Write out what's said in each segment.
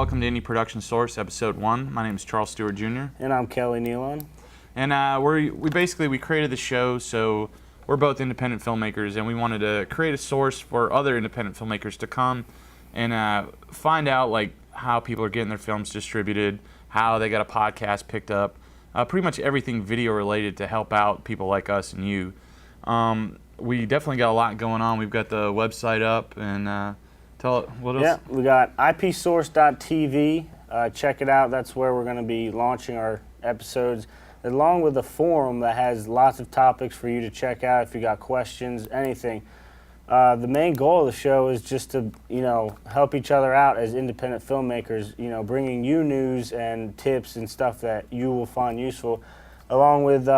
welcome to Indie Production Source, Episode 1. My name is Charles Stewart Jr. And I'm Kelly Nealon. And we created the show, so we're both independent filmmakers, and we wanted to create a source for other independent filmmakers to come and find out like how people are getting their films distributed, how they got a podcast picked up, pretty much everything video related to help out people like us and you. We definitely got a lot going on. We've got the website up, and tell what else? Yeah, we got ipsource.tv. Check it out. That's where we're going to be launching our episodes, along with a forum that has lots of topics for you to check out if you got questions, anything. The main goal of the show is just to, help each other out as independent filmmakers, bringing you news and tips and stuff that you will find useful, along with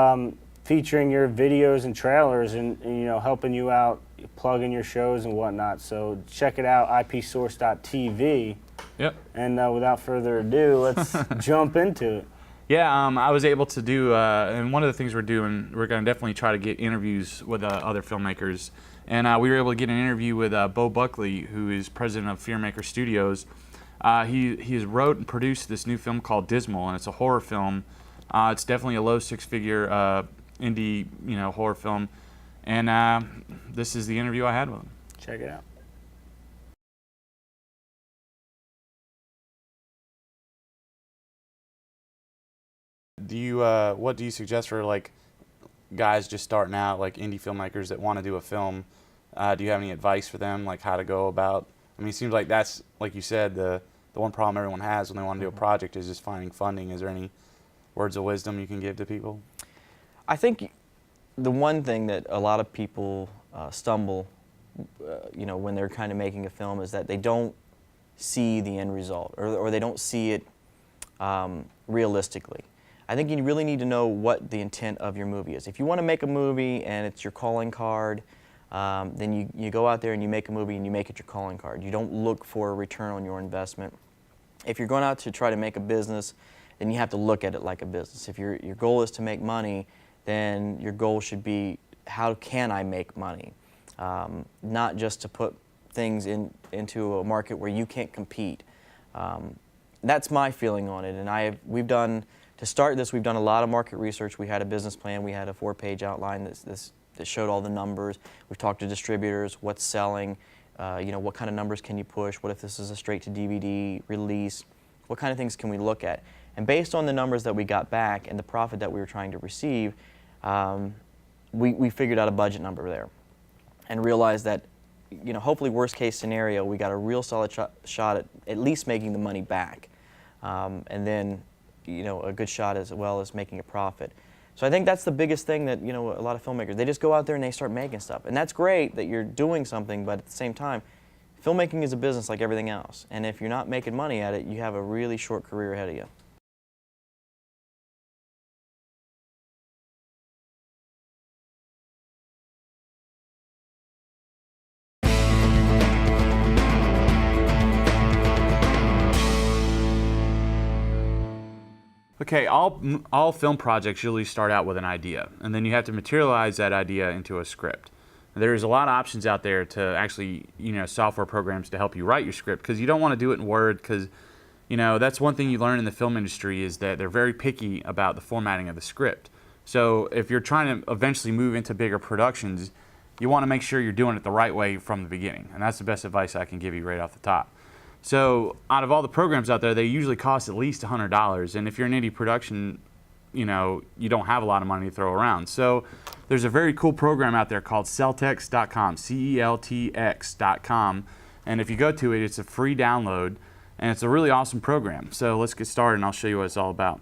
featuring your videos and trailers and helping you out, plugging your shows and whatnot. So check it out, ipsource.tv. Yep. And without further ado, let's jump into it. Yeah, I was able to do, and one of the things we're doing, we're going to definitely try to get interviews with other filmmakers. And we were able to get an interview with Buckley, who is president of Fearmaker Studios. He has wrote and produced this new film called Dismal, and it's a horror film. It's definitely a low six-figure indie, horror film. And this is the interview I had with him. Check it out. What do you suggest for like guys just starting out, like indie filmmakers that want to do a film? Do you have any advice for them, like how to go about? I mean, it seems like that's, like you said, the one problem everyone has when they want to do a project is just finding funding. Is there any words of wisdom you can give to people? I think the one thing that a lot of people stumble, when they're kind of making a film is that they don't see the end result, or they don't see it realistically. I think you really need to know what the intent of your movie is. If you want to make a movie and it's your calling card, then you go out there and you make a movie and you make it your calling card. You don't look for a return on your investment. If you're going out to try to make a business, then you have to look at it like a business. If your goal is to make money, then your goal should be, how can I make money? Not just to put things into a market where you can't compete. That's my feeling on it, and to start this, we've done a lot of market research. We had a business plan. We had a 4-page outline that showed all the numbers. We've talked to distributors, what's selling, what kind of numbers can you push, what if this is a straight-to-DVD release, what kind of things can we look at? And based on the numbers that we got back and the profit that we were trying to receive, we figured out a budget number there and realized that, hopefully worst-case scenario, we got a real solid shot at least making the money back. And then a good shot as well as making a profit. So I think that's the biggest thing that, a lot of filmmakers, they just go out there and they start making stuff. And that's great that you're doing something, but at the same time, filmmaking is a business like everything else. And if you're not making money at it, you have a really short career ahead of you. Okay, all film projects usually start out with an idea, and then you have to materialize that idea into a script. There's a lot of options out there to actually, software programs to help you write your script, because you don't want to do it in Word, because, that's one thing you learn in the film industry is that they're very picky about the formatting of the script. So if you're trying to eventually move into bigger productions, you want to make sure you're doing it the right way from the beginning, and that's the best advice I can give you right off the top. So out of all the programs out there, they usually cost at least $100. And if you're an indie production, you don't have a lot of money to throw around. So there's a very cool program out there called Celtx.com, Celtx.com. And if you go to it, it's a free download, and it's a really awesome program. So let's get started, and I'll show you what it's all about.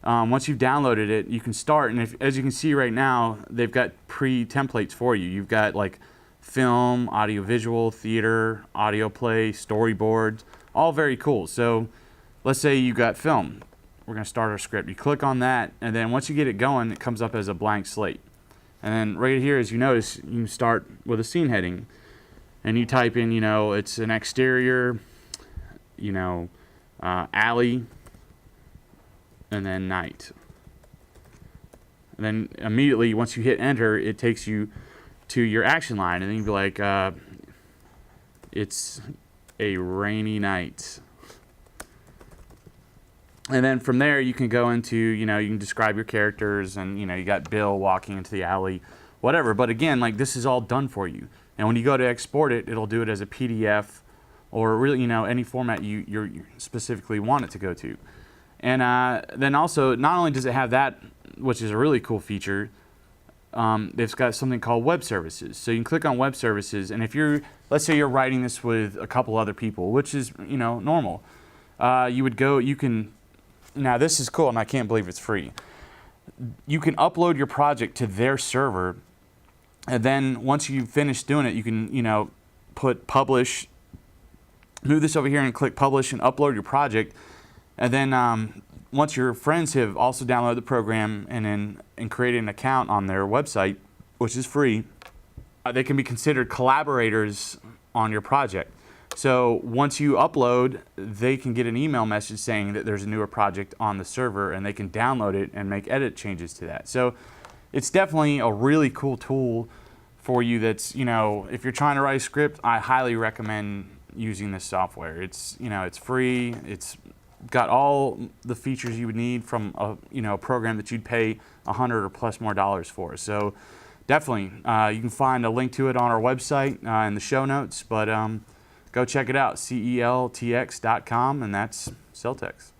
Once you've downloaded it, you can start. And as you can see right now, they've got pre-templates for you. You've got like film, audiovisual, theater, audio play, storyboards, all very cool. So let's say you got film. We're going to start our script. You click on that, and then once you get it going, it comes up as a blank slate. And then right here, as you notice, you start with a scene heading. And you type in, it's an exterior, alley, and then night. And then immediately, once you hit enter, it takes you to your action line, and then you'd be like, it's a rainy night. And then from there, you can go into, you can describe your characters, and, you got Bill walking into the alley, whatever. But again, like, this is all done for you. And when you go to export it, it'll do it as a PDF or really, any format you specifically want it to go to. And then also, not only does it have that, which is a really cool feature, it's got something called web services. So you can click on web services, and if let's say you're writing this with a couple other people, which is, normal, now this is cool, and I can't believe it's free. You can upload your project to their server, and then once you finish doing it, you can, put publish, move this over here and click publish and upload your project. And then once your friends have also downloaded the program and created an account on their website, which is free, they can be considered collaborators on your project. So once you upload, they can get an email message saying that there's a newer project on the server, and they can download it and make edit changes to that. So it's definitely a really cool tool for you that's, if you're trying to write a script, I highly recommend using this software. It's, it's free. It's got all the features you would need from a program that you'd pay $100 or plus more for. So definitely, you can find a link to it on our website in the show notes, but go check it out, celtx.com, and that's Celtx.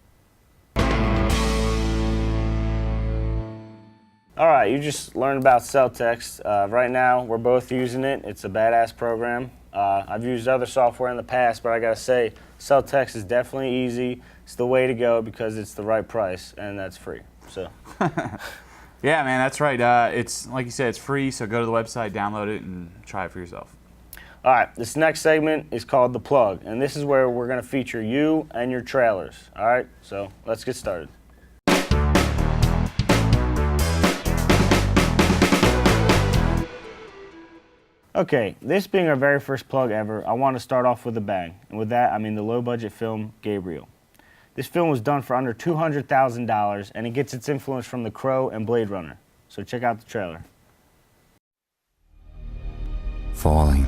All right, you just learned about Celtx. Right now, we're both using it. It's a badass program. I've used other software in the past, but I gotta say, Celtx is definitely easy. It's the way to go because it's the right price, and that's free. So. Yeah, man, that's right. It's like you said, it's free. So go to the website, download it, and try it for yourself. All right, this next segment is called The Plug, and this is where we're gonna feature you and your trailers. All right, so let's get started. Okay, this being our very first plug ever, I want to start off with a bang. And with that, I mean the low-budget film, Gabriel. This film was done for under $200,000, and it gets its influence from The Crow and Blade Runner. So check out the trailer. Falling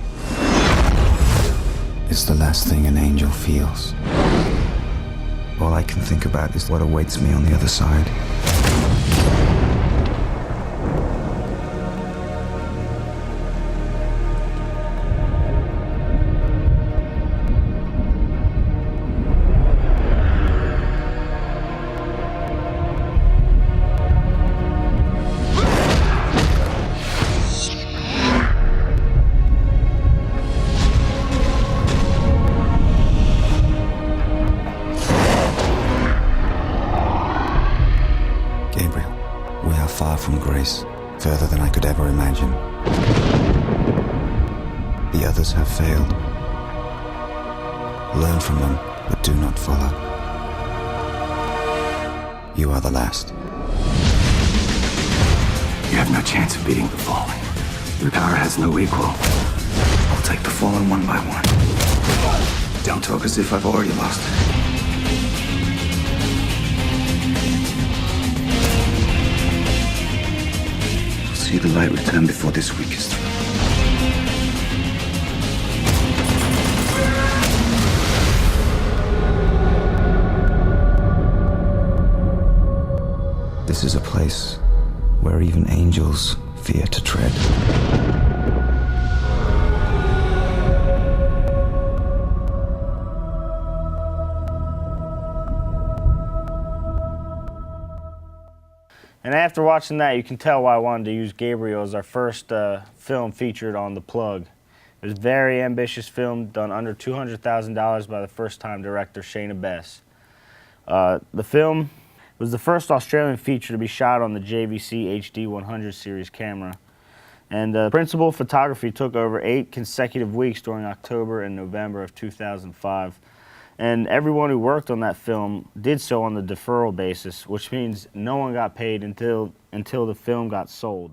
is the last thing an angel feels. All I can think about is what awaits me on the other side. Gabriel, we are far from grace, further than I could ever imagine. The others have failed. Learn from them, but do not follow. You are the last. You have no chance of beating the Fallen. Your power has no equal. I'll take the Fallen one by one. Don't talk as if I've already lost it. See the light return before this week is through. This is a place where even angels fear to tread. And after watching that, you can tell why I wanted to use Gabriel as our first film featured on The Plug. It was a very ambitious film done under $200,000 by the first-time director Shayna Bess. The film was the first Australian feature to be shot on the JVC HD 100 series camera. And principal photography took over 8 consecutive weeks during October and November of 2005. And everyone who worked on that film did so on the deferral basis, which means no one got paid until the film got sold.